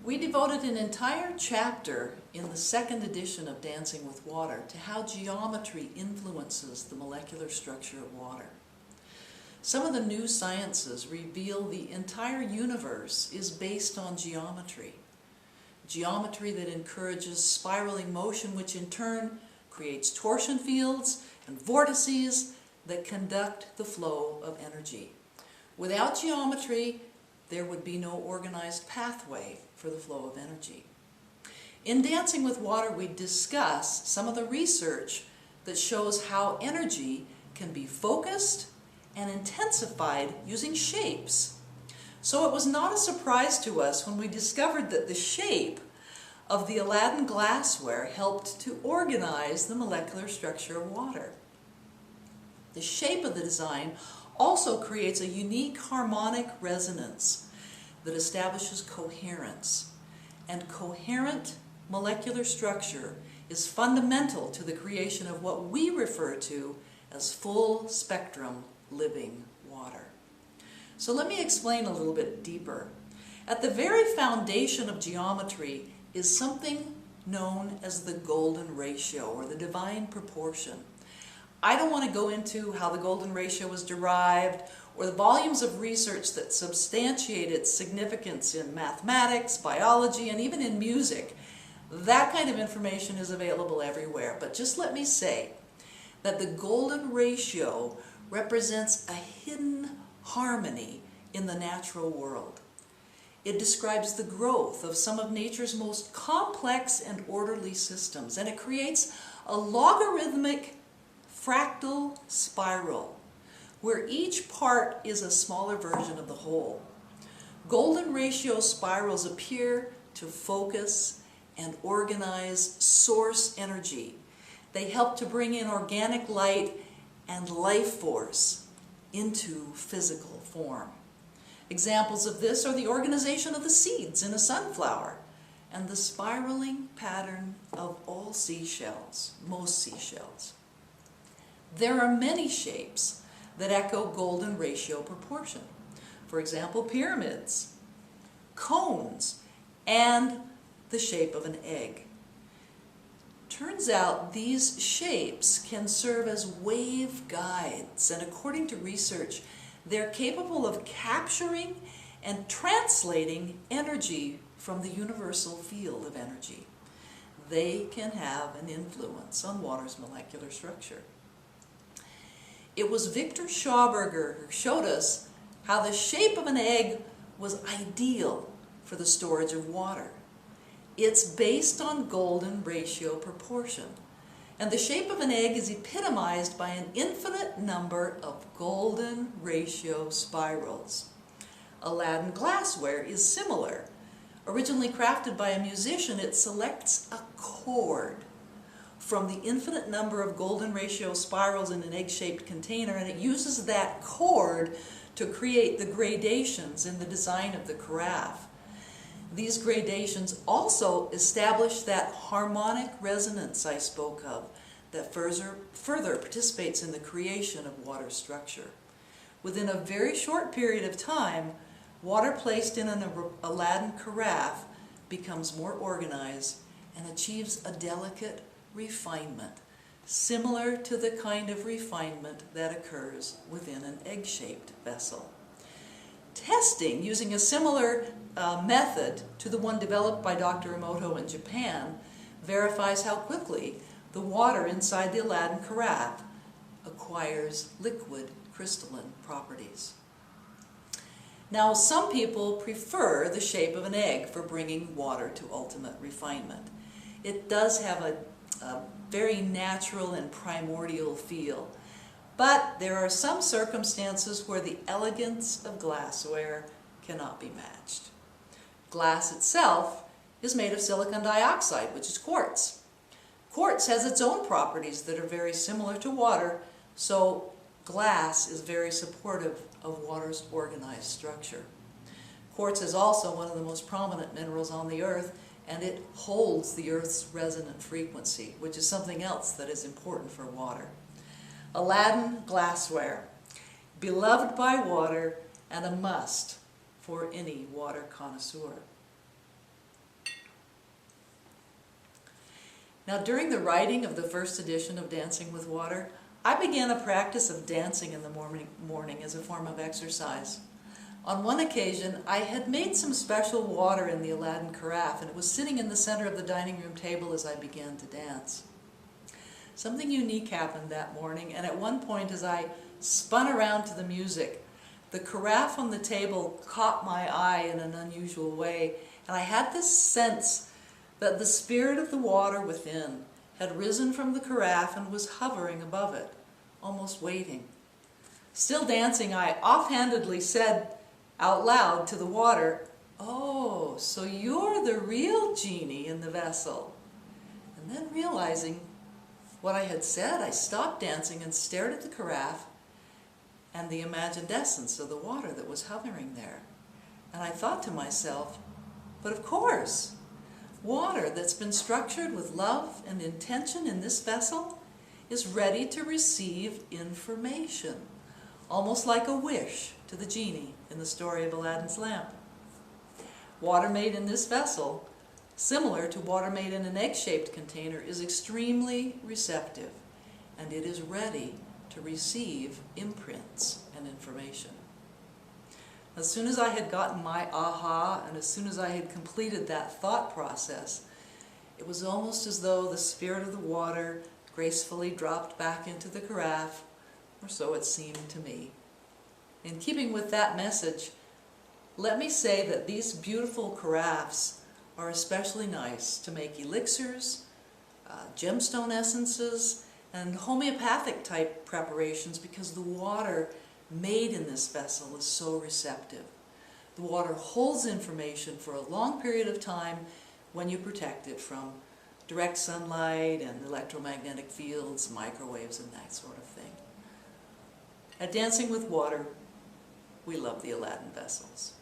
We devoted an entire chapter in the second edition of Dancing with Water to how geometry influences the molecular structure of water. Some of the new sciences reveal the entire universe is based on geometry. Geometry that encourages spiraling motion, which in turn creates torsion fields and vortices that conduct the flow of energy. Without geometry, there would be no organized pathway for the flow of energy. In Dancing with Water, we discuss some of the research that shows how energy can be focused and intensified using shapes. So it was not a surprise to us when we discovered that the shape of the Aladdin glassware helped to organize the molecular structure of water. The shape of the design also creates a unique harmonic resonance that establishes coherence. And coherent molecular structure is fundamental to the creation of what we refer to as full spectrum living water. So let me explain a little bit deeper. At the very foundation of geometry is something known as the golden ratio, or the divine proportion. I don't want to go into how the golden ratio was derived or the volumes of research that substantiate its significance in mathematics, biology, and even in music. That kind of information is available everywhere. But just let me say that the golden ratio represents a hidden harmony in the natural world. It describes the growth of some of nature's most complex and orderly systems, and it creates a logarithmic fractal spiral where each part is a smaller version of the whole. Golden ratio spirals appear to focus and organize source energy. They help to bring in organic light and life force into physical form. Examples of this are the organization of the seeds in a sunflower and the spiraling pattern of all seashells, most seashells. There are many shapes that echo golden ratio proportion. For example, pyramids, cones, and the shape of an egg. Turns out these shapes can serve as wave guides, and according to research, they're capable of capturing and translating energy from the universal field of energy. They can have an influence on water's molecular structure. It was Victor Schauberger who showed us how the shape of an egg was ideal for the storage of water. It's based on golden ratio proportion, and the shape of an egg is epitomized by an infinite number of golden ratio spirals. Aladdin glassware is similar. Originally crafted by a musician, it selects a chord from the infinite number of golden ratio spirals in an egg-shaped container, and it uses that chord to create the gradations in the design of the carafe. These gradations also establish that harmonic resonance I spoke of that further participates in the creation of water structure. Within a very short period of time, water placed in an Aladdin carafe becomes more organized and achieves a delicate refinement, similar to the kind of refinement that occurs within an egg-shaped vessel. Testing using a similar method to the one developed by Dr. Emoto in Japan verifies how quickly the water inside the Aladdin carafe acquires liquid crystalline properties. Now, some people prefer the shape of an egg for bringing water to ultimate refinement. It does have a very natural and primordial feel. But there are some circumstances where the elegance of glassware cannot be matched. Glass itself is made of silicon dioxide, which is quartz. Quartz has its own properties that are very similar to water, so glass is very supportive of water's organized structure. Quartz is also one of the most prominent minerals on the Earth, and it holds the Earth's resonant frequency, which is something else that is important for water. Aladdin glassware, beloved by water and a must for any water connoisseur. Now, during the writing of the first edition of Dancing with Water, I began a practice of dancing in the morning as a form of exercise. On one occasion, I had made some special water in the Aladdin carafe, and it was sitting in the center of the dining room table as I began to dance. Something unique happened that morning, and at one point as I spun around to the music, the carafe on the table caught my eye in an unusual way, and I had this sense that the spirit of the water within had risen from the carafe and was hovering above it, almost waiting. Still dancing, I offhandedly said out loud to the water, "Oh, so you're the real genie in the vessel." And then realizing what I had said, I stopped dancing and stared at the carafe and the imagined essence of the water that was hovering there. And I thought to myself, but of course, water that's been structured with love and intention in this vessel is ready to receive information, almost like a wish to the genie in the story of Aladdin's lamp. Water made in this vessel, similar to water made in an egg-shaped container, is extremely receptive, and it is ready to receive imprints and information. As soon as I had gotten my aha, and as soon as I had completed that thought process, it was almost as though the spirit of the water gracefully dropped back into the carafe, or so it seemed to me. In keeping with that message, let me say that these beautiful carafes are especially nice to make elixirs, gemstone essences, and homeopathic type preparations, because the water made in this vessel is so receptive. The water holds information for a long period of time when you protect it from direct sunlight and electromagnetic fields, microwaves, and that sort of thing. At Dancing with Water, we love the Aladdin vessels.